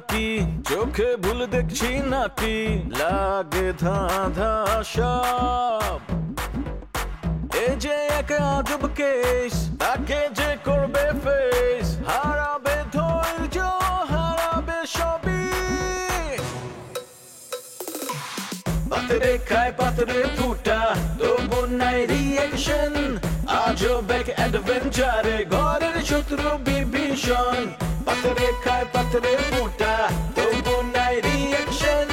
নাকি চোখে ভুল দেখছি নাকি লাগে ধাঁধা সব এই যে এক আজব কেস তাকে যে করবে ফেস হারাবে ধৈর্য হারাবে সবই পাতরে খায় পাতরে ফুটা তবু নাই রিয়েকশন আজব এক অ্যাডভেঞ্চারে ঘরের শত্রু বিভীষণ পাতরে খায় পাতরে ফুটা তবু নাই রিয়েকশন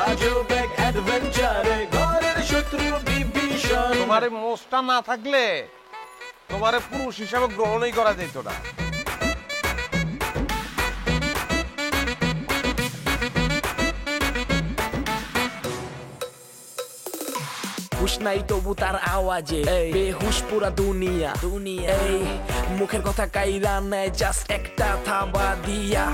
আজব এক অ্যাডভেঞ্চারে ঘরের শত্রু বিভীষণ। তোমার মোষটা না থাকলে তোমার পুরুষ হিসাবে গ্রহণই করা যেত না। হুশ নাই তবু তার আওয়াজে বেহুশ পুরা দুনিয়া এই মুখের কথা কাইরা নেয় জাস্ট একটা থাবা দিয়া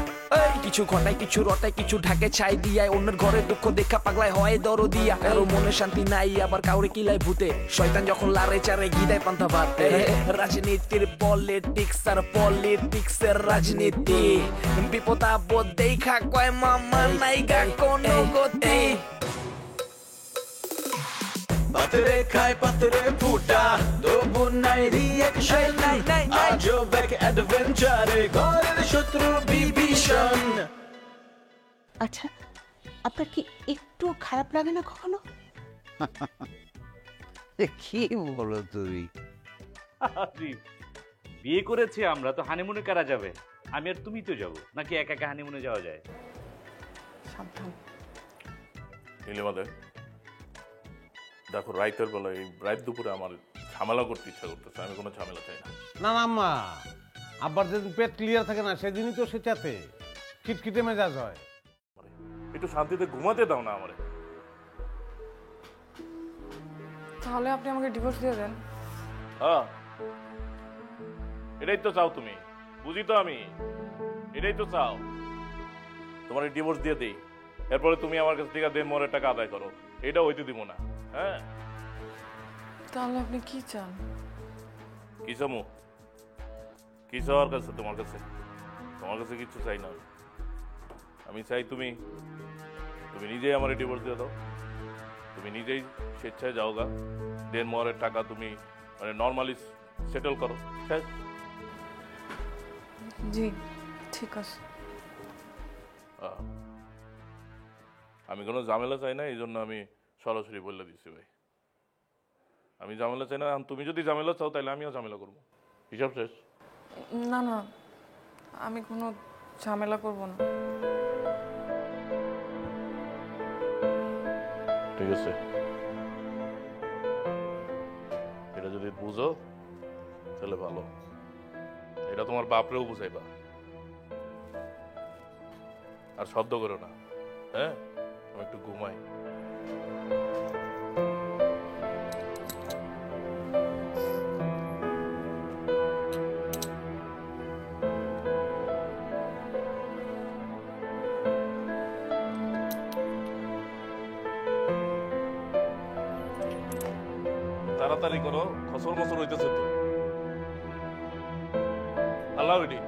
কিছু ঘটায় কিছু রটায় কিছু ঢাকে ছাই দিয়ায় অন্যের ঘরে দুঃখ দেখা পাগলায় হয় দরদিয়া কারো মনে শান্তি নাই আবার কাউরে কিলায় ভূতে শয়তান যখন লারে চারে গিদায় পান্তা ভাতে রাজনীতির পলিটিক্স আর পলিটিক্সের রাজনীতি বিপদ আপদ দেখা কয় মামা নাইগা কোনো গতি পাতরে খায় পাতরে ফুটা তবু নাই রিয়েকশন আজব এক অ্যাডভেঞ্চারে ঘরের শত্রু বিভীষণ। আচ্ছা আপনার কি একটু খারাপ লাগে না কখনো? কি বলো তুমি? বিয়ে করেছি আমরা তো হানিমুনে কারা যাবে? আমি আর তুমি তো যাবো নাকি একা একা হানিমুনে যাওয়া যায়? সাবধান। নীলিমাদের দেখো রাইতের বেলা এই রাত দুপুরে আমার ঝামেলা করতে ইচ্ছা করতেছে, আমি কোনো ঝামেলা চাই না। না না আম্মা, আব্বার যেদিন পেট ক্লিয়ার থাকে না সেদিনই তো সে চাতে খিটখিটে মেজাজ হয়। একটু শান্তিতে ঘুমাতে দাও না আমারে। তাহলে আপনি আমাকে ডিভোর্স দিয়ে দেন। হ্যাঁ এটাই তো চাও তুমি, বুঝি তো আমি, এটাই তো চাও। তোমার ডিভোর্স দিয়ে দেই, এরপরে তুমি আমার কাছ থেকে দেড় টাকা আদায় করো, এটা হইতে দিব না। হ্যাঁ তাহলে আপনি কি চান? কি চামু? কি চাওয়ার কাছে তোমার কাছে? তোমার কাছে কিছু চাই না। আমি চাই তুমি নিজেই আমার ডিভোর্স দিয়ে দাও, তুমি নিজেই স্বেচ্ছায় যাও গা, দেড় টাকা তুমি মানে নর্মালি সেটেল করো। জি ঠিক আছে। আমি কোনো ঝামেলা চাই না, এই জন্য আমি সরাসরি বলে দিচ্ছি ভাই, আমি ঝামেলা চাই না। তুমি যদি ঝামেলা চাও তাহলে আমিও ঝামেলা করবো। হিসাব শেষ। না না আমি কোনো ঝামেলা করব না। ঠিক আছে, এটা যদি বুঝো তাহলে ভালো, এটা তোমার বাপরেও বুঝাইবা। আর শব্দ করো না, হ্যাঁ? আমি একটু ঘুমাই। তাড়াতাড়ি করো, খসর মসর হইতেছে তো। আল্লাহ রেডি।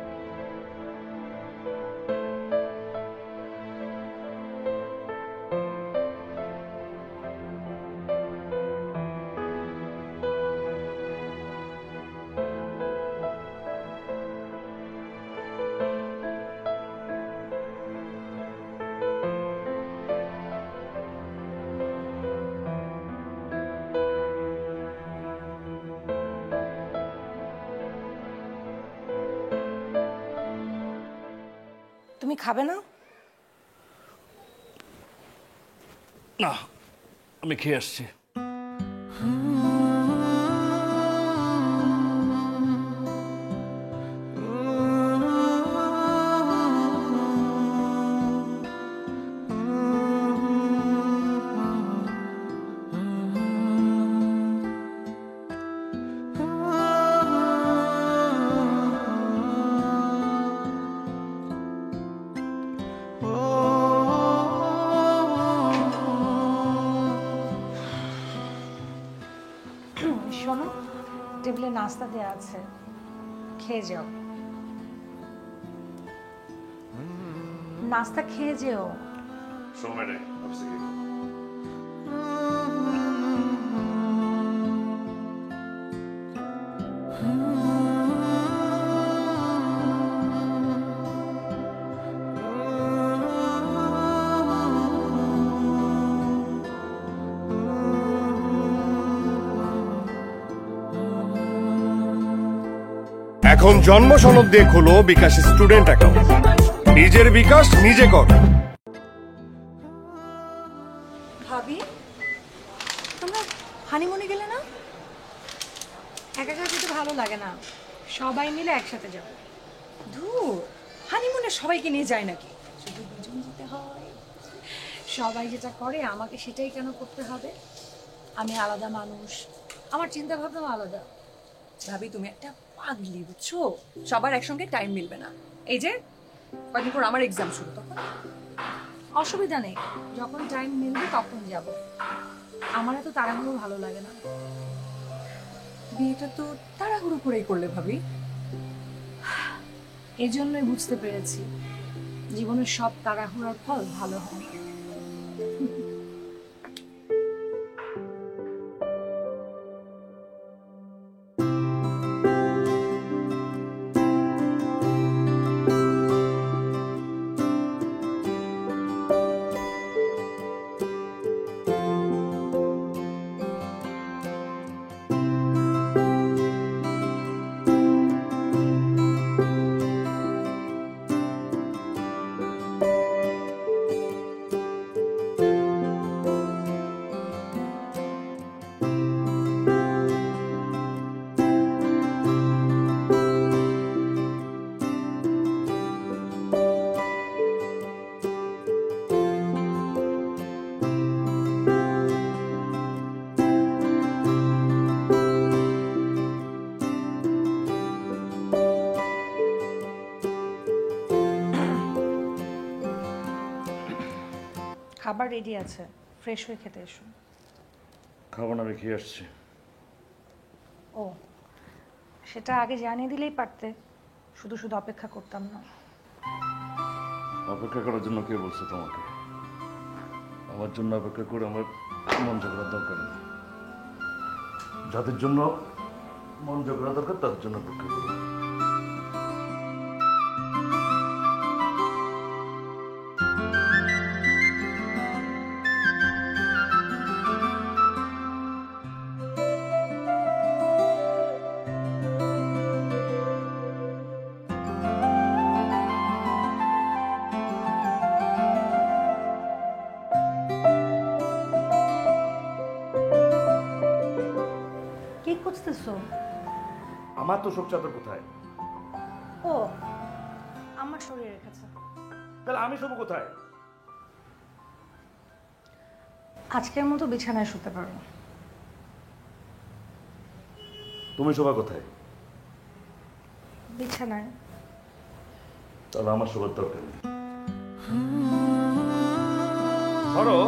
তুমি খাবে না? না আমি খেয়ে আসছি। শোনো, টেবিলে নাস্তা দেওয়া আছে, খেয়ে যাও। নাস্তা খেয়ে যেও। সময় নেই অফিসে গিয়ে। এখন জন্ম সনদ দিয়ে খোলো বিকাশ স্টুডেন্ট অ্যাকাউন্ট। নিজের বিকাশ নিজে কর। ভাবি, তোমরা হানিমুনে গেলে না? একা একা যেতে ভালো লাগে না, সবাই মিলে একসাথে যাও। ধুর, হানিমুনে সবাইকে নিয়ে যায় নাকি? শুধু দুজন যেতে হয়। সবাই যেটা করে আমাকে সেটাই কেন করতে হবে? আমি আলাদা মানুষ, আমার চিন্তা ভাবনাও আলাদা। ভাবি, তুমি একটা পাগলি, বুঝছো? সবার একসঙ্গে টাইম মিলবে না। এই যে কয়েকদিন পর আমার এক্সাম শুরু, তখন অসুবিধা নেই, যখন টাইম মিলবে তখন যাব। আমার এত তাড়াহুড়ো ভালো লাগে না। বিয়েটা তো তাড়াহুড়ো করেই করলে ভাবি। এই জন্যই বুঝতে পেরেছি জীবনের সব তাড়াহুড়োর ফল ভালো হয়। খাবার রেডি আছে, ফ্রেশ হয়ে খেতে এসো। খাবার না, আমি খেয়ে আসছি। ও, সেটা আগে জানিয়ে দিলেই পারতে, শুধু শুধু অপেক্ষা করতাম না। অপেক্ষা করার জন্য কে বলছে তোমাকে? আমার জন্য অপেক্ষা করে আমার মন জোগাড়ার দরকার নেই। যাদের জন্য মন জোগাড়া দরকার তাদের জন্য অপেক্ষা করো। কি খুঁজতেছো? আমার তো শোক চাদর কোথায়? ও, আমার শরীরে রেখেছে। তাহলে আমি শোবো কোথায়? আজকের মতো বিছানায় শুতে পারো। তুমি শোবা কোথায়? বিছানায়। তাহলে আমার শোবার দরকার নেই। ধরো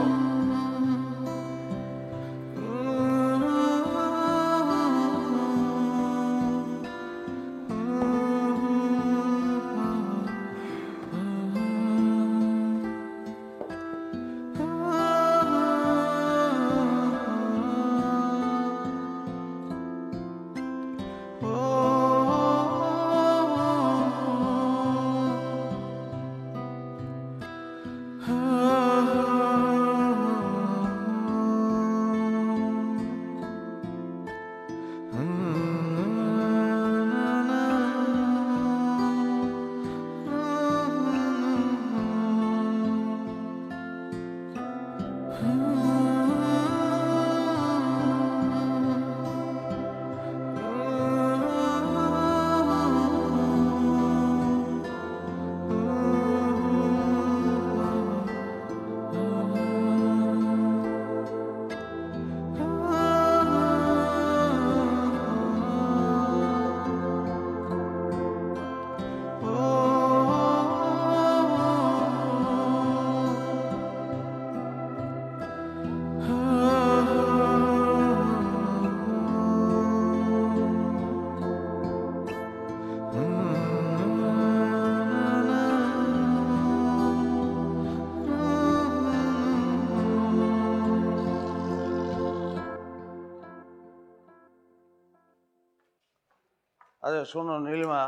আচ্ছা শোনো নীলিমা,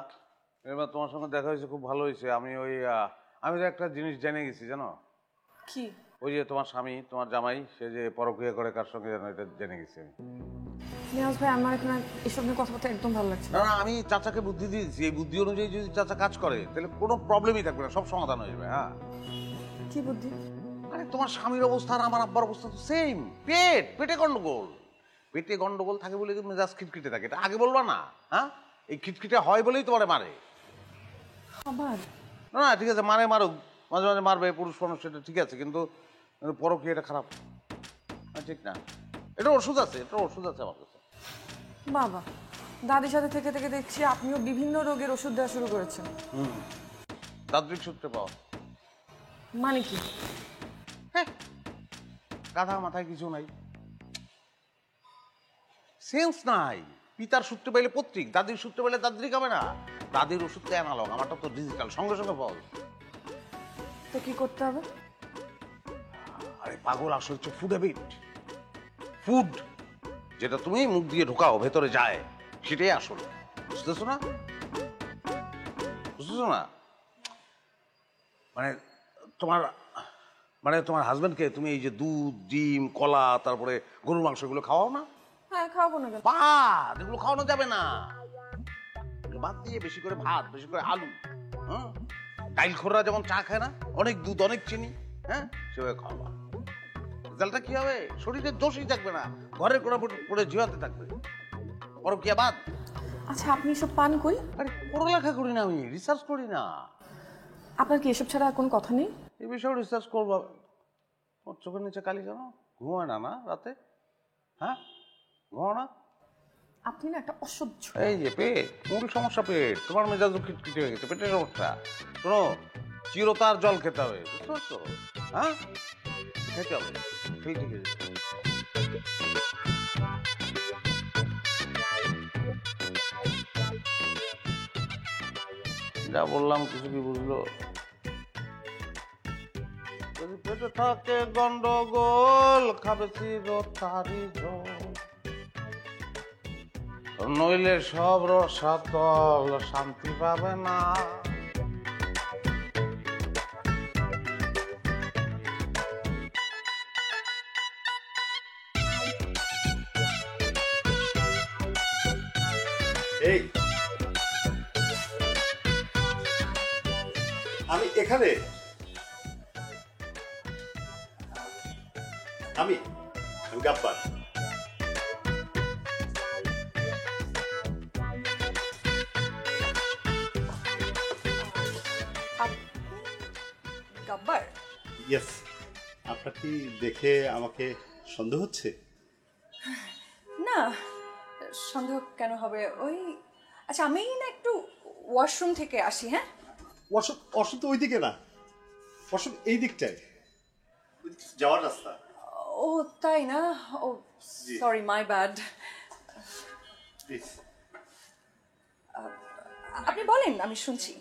নীলিমা তোমার সঙ্গে দেখা হয়েছে, খুব ভালো হয়েছে। আমি তো একটা জিনিস জেনে গেছি জানো। কি? ওই যে তোমার স্বামী, তোমার জামাই, সে যে পরক্রিয়া করে কার সঙ্গে জানো, এটা জেনে গেছি আমি। নিয়াজ ভাই, আমার এখন এসব নিয়ে কথা বলতে একদম ভালো লাগছে না না, আমি চাচাকে বুদ্ধি দিয়েছি, এই বুদ্ধি অনুযায়ী যদি চাচা কাজ করে তাহলে কোনো প্রবলেমই থাকবে না, সব সমাধান হয়ে যাবে। হ্যাঁ, কি বুদ্ধি? আরে তোমার স্বামীর অবস্থা আর আমার আব্বার অবস্থা তো সেম। পেটে গন্ডগোল। পেটে গন্ডগোল থাকে বলে কিন্তু মেজাজ খিটখিটে থাকে, এটা আগে বলবা না? হ্যাঁ, এই খিটখিটে হয় বলেই তোমারে মারে। আবার? না না, ঠিক আছে, মারুক, মাঝে মাঝে মারবে, পুরুষ মানুষ, সেটা ঠিক আছে, কিন্তু পরক্রিয়াটা খারাপ ঠিক না। এটা ওষুধ আছে, আমার কাছে। বাবা, দাদির সাথে থেকে থেকে দেখছি আপনিও বিভিন্ন রোগের ওষুধ দেওয়া শুরু করেছেন। দাদ্রিক সূত্রে পাওয়া। মানে কি? গাধা, মাথায় কিছু নাই, সেন্স নাই। পিতার সূত্রে পাইলে পত্রিক, দাদির সূত্রে পাইলে দাদ্রিক হবে না। দাদির ওষুধ তো অ্যানালগ, আমারটা তো ডিজিটাল, সঙ্গে সঙ্গে পাওয়া যায়। তো কি করতে হবে? আরে পাগল, আসলে হচ্ছে ফুড হ্যাবিট। ফুড যেটা তুমি মুখ দিয়ে ঢোকাও, ভেতরে যায়, সেটাই আসলে। বুঝতেছো না? মানে তোমার হাজবেন্ডকে তুমি এই যে দুধ, ডিম, কলা, তারপরে গরুর মাংস, এগুলো খাওয়াও না? হ্যাঁ, খাওয়াবো না কেন? ভাত, এগুলো খাওয়ানো যাবে না। ভাত দিয়ে বেশি করে ভাত, বেশি করে আলু, হ্যাঁ, ডাইল খোররা যেমন চা খায় না, অনেক দুধ, অনেক চিনি, হ্যাঁ, সেভাবে খাওয়া। রেজাল্টটা কি হবে? শরীরে দোষই থাকবে না, ঘরের কোনা পড়ে জিওয়াতে থাকবে। পরকিয়া বাদ। আচ্ছা, আপনি এসব পান কই? আরে পড়ালেখা করি না, আমি রিসার্চ করি না। আপনার কি এসব ছাড়া কোনো কথা নেই? এই বিষয়ে রিসার্চ করবো। ওর চোখের নিচে কালি কেন? ঘুমায় না না রাতে? হ্যাঁ, ঘুমাও না? আপনি না একটা অসহ্য। এই যে পেট, মূল সমস্যা পেট। তোমার মেজাজ খিটখিটে হয়ে গেছে, পেটের সমস্যা। শোনো, চিরতার জল খেতে হবে, বুঝতে পারছো? হ্যাঁ, খেতে হবে, ঠিক আছে। যা বললাম কিছু কি বুঝলো? যদি পেটে থাকে গন্ডগোল, খাবে চিরতারি জল, নইলে সব রসাতল, শান্তি পাবে না। এই আমি এখানে, আমি গাব্বার। গাব্বার? ইয়েস। আপনার কি দেখে আমাকে সন্দেহ হচ্ছে? না, সন্দেহ কেন হবে? ওই আচ্ছা, আমি না একটু ওয়াশরুম থেকে আসি। হ্যাঁ, ওয়াশরুম তো ওইদিকে না, ওয়াশরুম এই দিকটায়, যাওয়ার রাস্তা। ও তাই না? ও সরি, মাই ব্যাড। আপনি বলেন, আমি শুনছি।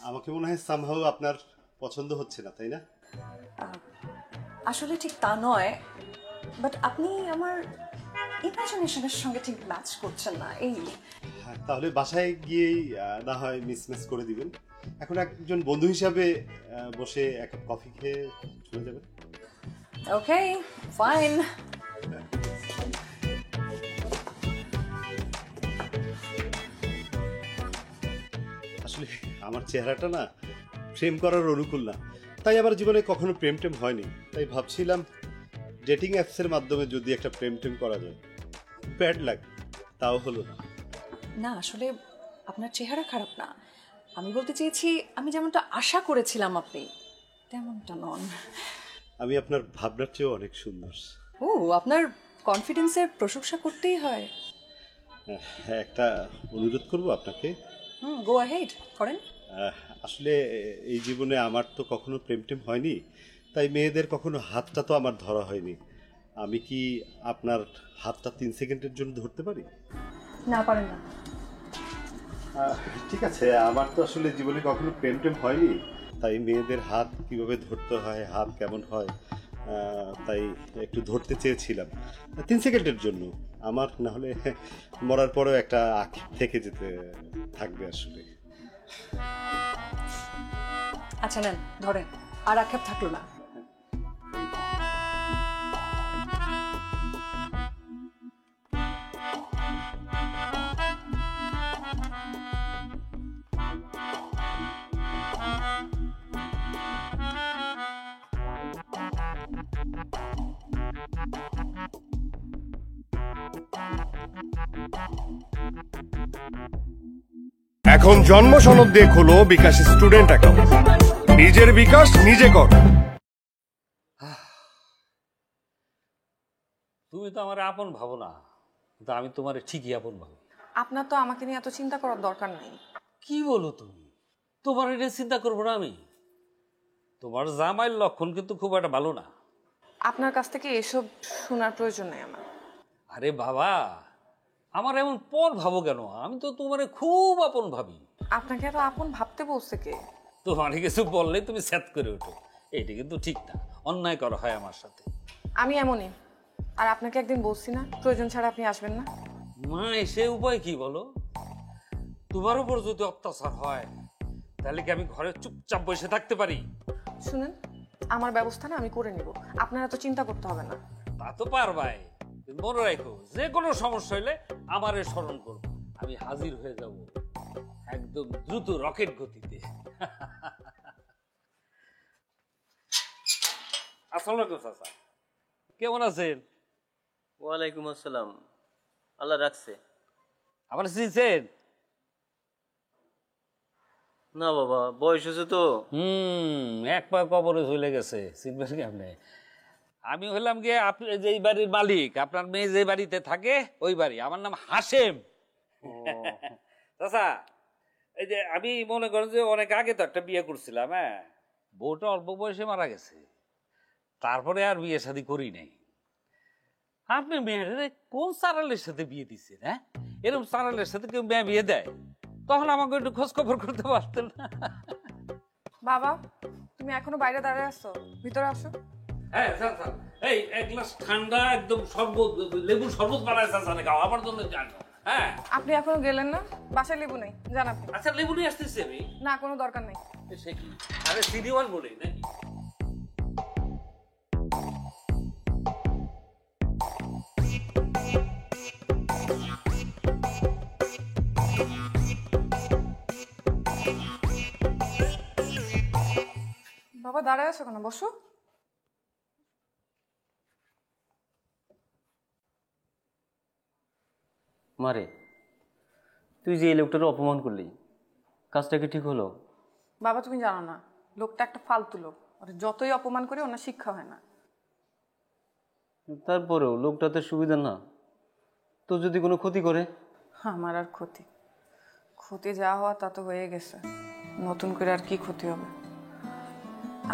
আমাকে মনে হয় সামহাউ আপনার পছন্দ হচ্ছে না, তাই না? আসলে ঠিক তা নয়, বাট আপনি আমার ইমাজিনেশনের সঙ্গে ঠিক ম্যাচ করছেন না। এই তাহলে বাসায় গিয়েই না হয় মিসম্যাচ করে দিবেন। এখন একজন বন্ধু হিসাবে বসে এক কাপ কফি খেয়ে চলে যাবেন। ওকে, ফাইন। আসলে আমার চেহারাটা না প্রেম করার অনুকূল না, তাই আমার জীবনে কখনো প্রেম টেম হয়নি। তাই ভাবছিলাম ডেটিং অ্যাপসের মাধ্যমে যদি একটা প্রেম টেম করা যায়। ব্যাড লাক, তাও হলো না। না, আসলে আপনার চেহারা খারাপ না, আমি বলতে চেয়েছি আমি যেমনটা আশা করেছিলাম আপনি তেমনটা নন। আমি আপনার ভাবনার চেয়েও অনেক সুন্দর। ও, আপনার কনফিডেন্সের প্রশংসা করতেই হয়। হ্যাঁ, একটা অনুরোধ করবো আপনাকে। গো অ্যাহেড, করেন। আসলে এই জীবনে আমার তো কখনো প্রেম টেম হয়নি, তাই মেয়েদের কখনো হাতটা তো আমার ধরা হয়নি। আমি কি আপনার হাতটা 3 সেকেন্ডের জন্য ধরতে পারি? না, পারেন না। ঠিক আছে, আমার তো আসলে জীবনে কখনো প্রেম টেম হয়নি, তাই মেয়েদের হাত কিভাবে ধরতে হয়, হাত কেমন হয় তাই একটু ধরতে চেয়েছিলাম 3 সেকেন্ডের জন্য। আমার না হলে মরার পরেও একটা আক্ষেপ থেকে যেতে থাকবে আসলে। আচ্ছা নেন ধরেন, আর আক্ষেপ থাকলো না। এখন জন্ম সনদ দিয়ে খোলো বিকাশ স্টুডেন্ট অ্যাকাউন্ট। নিজের বিকাশ নিজে কর। তুমি তো আমার আপন ভাবো না, কিন্তু আমি তোমার ঠিকই আপন ভাবি। আপনার তো আমাকে নিয়ে এত চিন্তা করার দরকার নেই। কি বলো তুমি? তোমার এটা চিন্তা করবো না আমি? তোমার জামাইয়ের লক্ষণ কিন্তু খুব একটা ভালো না। আপনার কাছ থেকে এসব শোনার প্রয়োজন নেই আমার। আরে বাবা, আমার এমন পর ভাবো কেন? আমি তো তোমার খুব আপন ভাবি। আপনাকে এত আপন ভাবতে বলছে কে? তোমার কিছু বললে তুমি স্যাত করে ওঠো, এইটা কিন্তু ঠিক না, অন্যায় করা হয় আমার সাথে। আমি এমনই। আর আপনাকে একদিন বলছি না প্রয়োজন ছাড়া আপনি আসবেন না? মা সে উপায় কি বলো? তোমার উপর যদি অত্যাচার হয় তাহলে কি আমি ঘরে চুপচাপ বসে থাকতে পারি? শুনেন, আমার ব্যবস্থা না আমি করে নিব, আপনারা তো চিন্তা করতে হবে না। তা তো পারবাই, কিন্তু মনে রাখো যে কোনো সমস্যা হইলে আমারে স্মরণ করবো, আমি হাজির হয়ে যাব একদম দ্রুত রকেট গতিতে। আসসালামু আলাইকুম চাচা, কেমন আছেন? ওয়ালাইকুম আসসালাম, আল্লাহ রাখছে। আমার চিনছেন? না বাবা, বয়স হয়েছে তো। এক পা কবরে চলে গেছে, চিনবেন কেমনে? আমি হলাম গিয়ে আপনি যে বাড়ির মালিক, আপনার মেয়ে যে বাড়িতে থাকে ওই বাড়ি। আমার নাম হাশেম। চাচা, এই যে আমি মনে করেন যে অনেক আগে তো একটা বিয়ে করছিলাম, হ্যাঁ, বউটা অল্প বয়সে মারা গেছে, তারপরে আর বিয়ে শাদী করি নাই। আপনি মেয়ের কোন সারালের সাথে বিয়ে দিচ্ছেন? হ্যাঁ, এরকম সারালের সাথে কেউ মেয়ে বিয়ে দেয়? তখন আমাকে একটু খোঁজ খবর করতে পারতেন না? বাবা, তুমি এখনো বাইরে দাঁড়িয়ে আসছো, ভিতরে আসো। হ্যাঁ চাচা, এই এক গ্লাস ঠান্ডা একদম শরবত, লেবু শরবত বানায় চাচা খাও আমার জন্য জানো। হ্যাঁ, আপনি এখনো গেলেন না? বাসায় লেবু নেই, জান আপনি। আচ্ছা, লেবু নিয়ে আসতেছি আমি। না, কোনো দরকার নেই। সে কি? আরে সিরিয়াল বলে নাকি? বাবা দাঁড়ায় আছো কেন? বসো। মারে, তুই যে এই লোকটার অপমান করলি, কাজটা কি ঠিক হলো? বাবা তুমি জানো না, লোকটা একটা ফালতু লোক, আর যতই অপমান করে ওনার শিক্ষা হয় না। তারপরেও লোকটা তো সুবিধা না, তো যদি কোনো ক্ষতি করে? আমার আর ক্ষতি? ক্ষতি যা হওয়া তা তো হয়ে গেছে, নতুন করে আর কি ক্ষতি হবে?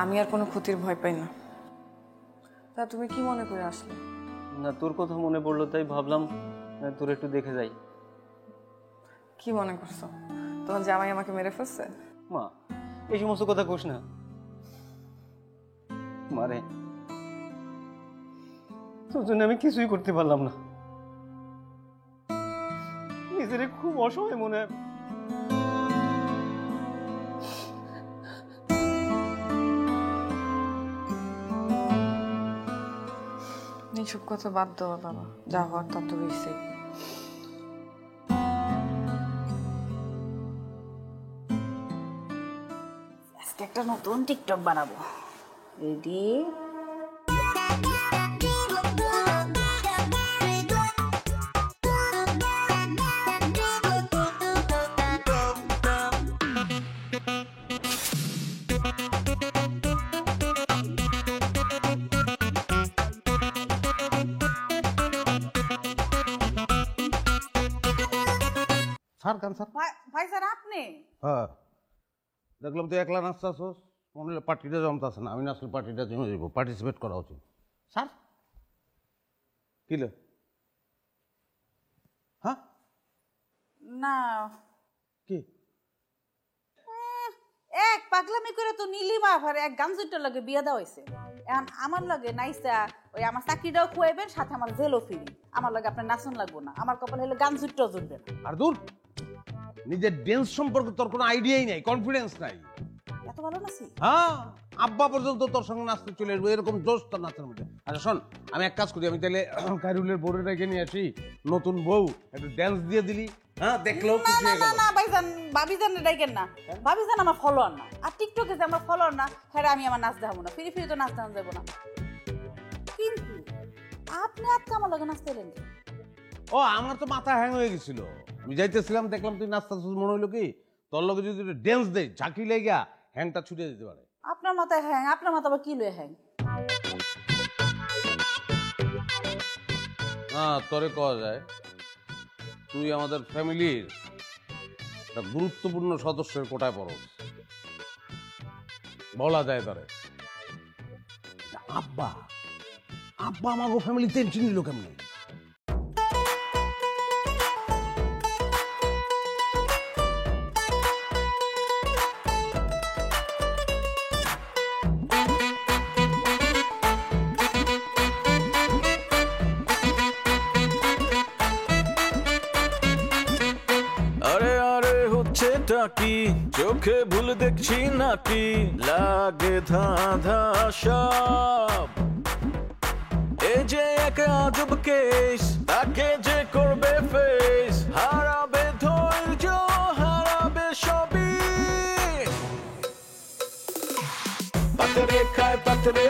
আমি আর কোনো ক্ষতির ভয় পাই না। তা তুমি কি মনে করে আসলে? না, তোর কথা মনে পড়লো তাই ভাবলাম তোর একটু দেখে যাই। কি মনে করছো তোমার জামাই আমাকে মেরে ফেলছে? মা, এই সমস্ত কথা কোস না মারে, তোর জন্য আমি কিছুই করতে পারলাম না, নিজের খুব অসহায় মনে হয়। এইসব কথা বাদ দেওয়া বাবা, যা হওয়ার তা তো হয়েছে। আজকে একটা নতুন টিকটক বানাবো। রেডি? স্যার গান স্যার। ভাই স্যার আপনি? হ্যাঁ, দেখলাম তুই একলা নাচতেছস, মনে হলো পার্টিটা জমতেছে না। আমি নাচলে পার্টিটা জমে যাবো, পার্টিসিপেট করা উচিত। স্যার কিলে? হ্যাঁ না কি এক পাগলামি করে তো নীলিমা আবার এক গাঞ্জুটার লগে বিয়ে দেওয়া হয়েছে। এখন আমার লগে নাইসা ওই আমার চাকরিটাও খুয়াইবেন, সাথে আমার জেলও ফিরি। আমার লগে আপনার নাচন লাগবো না, আমার কপাল হলে গাঞ্জুটাও জুটবে না। আর দূর, নিজের ড্যান্স সম্পর্কে তোর কোনো আইডিয়াই নাই, কনফিডেন্স নাই। এত ভালো নাচি? হ্যাঁ, আব্বা পর্যন্ত তোর সঙ্গে নাচতে চলে আসবো, এরকম জোশ তোর নাচের মধ্যে। আচ্ছা শোন, আমি এক কাজ করি, আমি তাহলে কাইরুলের বউরে রেখে নিয়ে আসি, নতুন বউ একটু ড্যান্স দিয়ে দিলি, হ্যাঁ দেখলেও খুশি হয়ে গেল। না ভাইজান, ভাবিজান ডাইকেন না, ভাবিজান আমার ফলোয়ার না, আর টিকটকে যে আমার ফলোয়ার না, হ্যাঁ আমি আমার নাচ দেখাবো না, ফিরি ফিরি তো নাচ দেখানো যাবো না। কিন্তু আপনি আজকে আমার লগে নাচতে এলেন? ও আমার তো মাথা হ্যাং হয়ে গেছিল, আমি যাইতেছিলাম দেখলাম তুই নাচতেছিস, মনে হইলো কি তোর লগে যদি ড্যান্স দেয় ঝাঁকি লেগা হ্যাংটা ছুটে দিতে পারে। আপনার মাথায় হ্যাং? আপনার মাথা আবার কি লয়ে হ্যাং? না তোরে কওয়া যায়, তুই আমাদের ফ্যামিলির একটা গুরুত্বপূর্ণ সদস্যের কোটায় পড়স, বলা যায় তোরে। আব্বা আব্বা আমাকে ফ্যামিলি টেনশন নিল কেমন? আরে আরে হচ্ছেটা কি, চোখে ভুল দেখছি নাকি, লাগে ধাঁধা সব। এ যে এক আজব কেস, তাকে যে করবে ফেস, হারাবে ধৈর্য, হারাবে সবই। পাতরে খায় পাতরে